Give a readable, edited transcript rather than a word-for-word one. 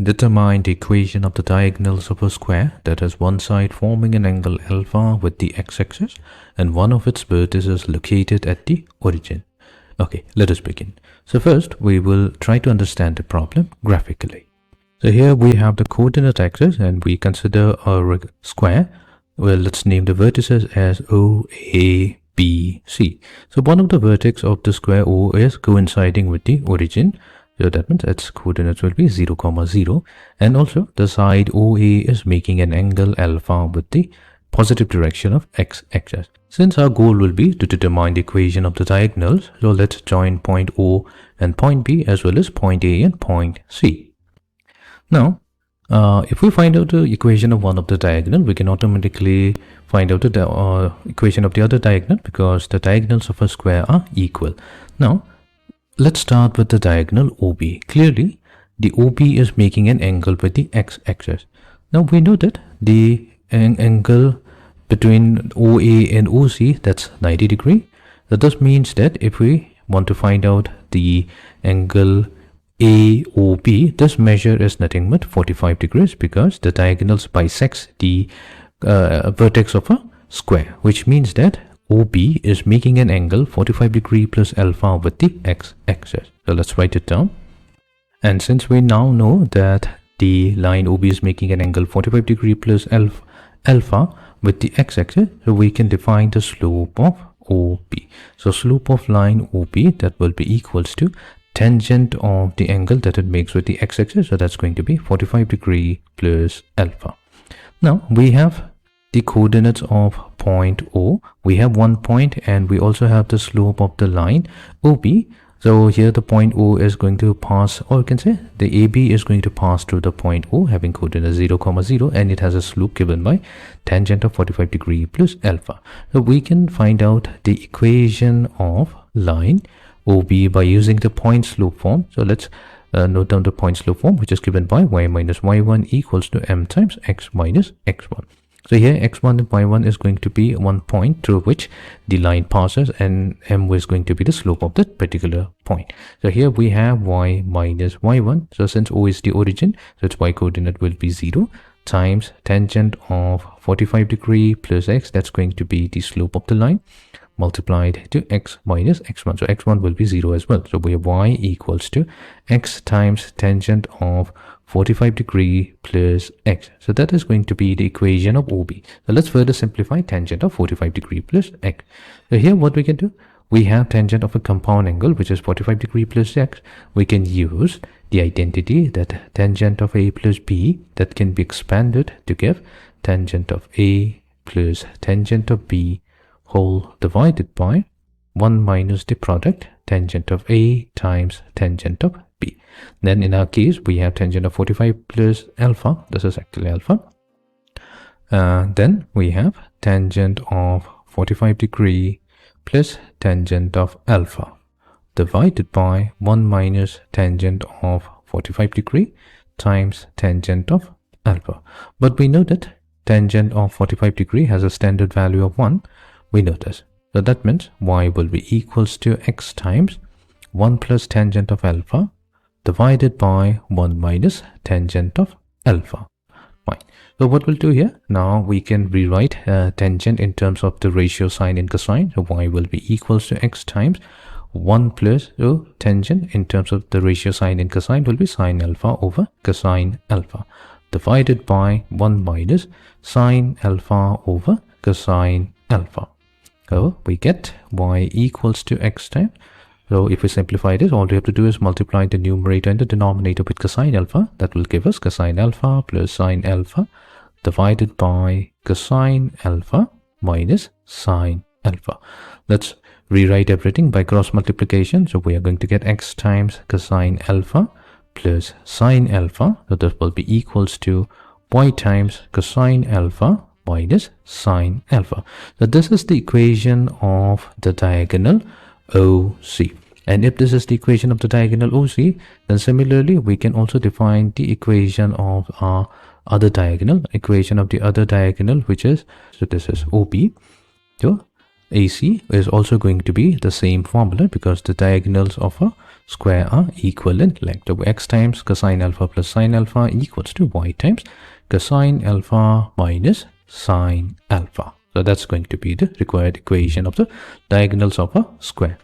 Determine the equation of the diagonals of a square that has one side forming an angle alpha with the x-axis and one of its vertices located at the origin. Okay, let us begin. So first, we will try to understand the problem graphically. So here we have the coordinate axis and we consider a square. Well, let's name the vertices as O, A, B, C. So one of the vertex of the square O is coinciding with the origin. So that means its coordinates will be 0, 0. And also the side OA is making an angle alpha with the positive direction of x-axis. Since our goal will be to determine the equation of the diagonals, so let's join point O and point B as well as point A and point C. Now, if we find out the equation of one of the diagonal, we can automatically find out the equation of the other diagonal because the diagonals of a square are equal. Now, let's start with the diagonal OB. Clearly, the OB is making an angle with the x-axis. Now, we know that the angle between OA and OC, that's 90 degree. So this means that if we want to find out the angle AOB, this measure is nothing but 45 degrees because the diagonals bisects the vertex of a square, which means that OB is making an angle 45 degree plus alpha with the x-axis. So let's write it down. And since we now know that the line OB is making an angle 45 degree plus alpha with the x-axis, so we can define the slope of OB. So slope of line OB, that will be equals to tangent of the angle that it makes with the x-axis. So that's going to be 45 degree plus alpha. Now we have the coordinates of point O. We have one point and we also have the slope of the line OB. So here the point O is going to pass, or you can say the AB is going to pass through the point O having coordinates 0, 0, and it has a slope given by tangent of 45 degree plus alpha. So we can find out the equation of line OB by using the point slope form. So let's note down the point slope form, which is given by y minus y1 equals to m times x minus x1. So here x1 and y1 is going to be one point through which the line passes and m is going to be the slope of that particular point. So here we have y minus y1. So since O is the origin, so its y coordinate will be 0 times tangent of 45 degree plus x. That's going to be the slope of the line multiplied to x minus x1. So x1 will be 0 as well. So we have y equals to x times tangent of 45 degree plus x. So that is going to be the equation of OB. So let's further simplify tangent of 45 degree plus x. So here what we can do, we have tangent of a compound angle which is 45 degree plus x. We can use the identity that tangent of a plus b, that can be expanded to give tangent of a plus tangent of b whole divided by 1 minus the product tangent of a times tangent of b. Then in our case we have tangent of 45 plus alpha, this is actually alpha. Then we have tangent of 45 degree plus tangent of alpha divided by 1 minus tangent of 45 degree times tangent of alpha. But we know that tangent of 45 degree has a standard value of 1. We know this. So that means y will be equals to x times 1 plus tangent of alpha divided by 1 minus tangent of alpha. Fine. So what we'll do here, now we can rewrite tangent in terms of the ratio sine and cosine. So y will be equals to x times 1 plus tangent in terms of the ratio sine and cosine will be sine alpha over cosine alpha divided by 1 minus sine alpha over cosine alpha. So we get y equals to x times. So if we simplify this, all we have to do is multiply the numerator and the denominator with cosine alpha. That will give us cosine alpha plus sine alpha divided by cosine alpha minus sine alpha. Let's rewrite everything by cross multiplication. So we are going to get x times cosine alpha plus sine alpha. So this will be equals to y times cosine alpha minus sine alpha. So this is the equation of the diagonal OC. And if this is the equation of the diagonal OC, then similarly we can also define the equation of our other diagonal, which is, so this is OB. So AC is also going to be the same formula because the diagonals of a square are equal in length. So x times cosine alpha plus sine alpha equals to y times cosine alpha minus sine alpha. So that's going to be the required equation of the diagonals of a square.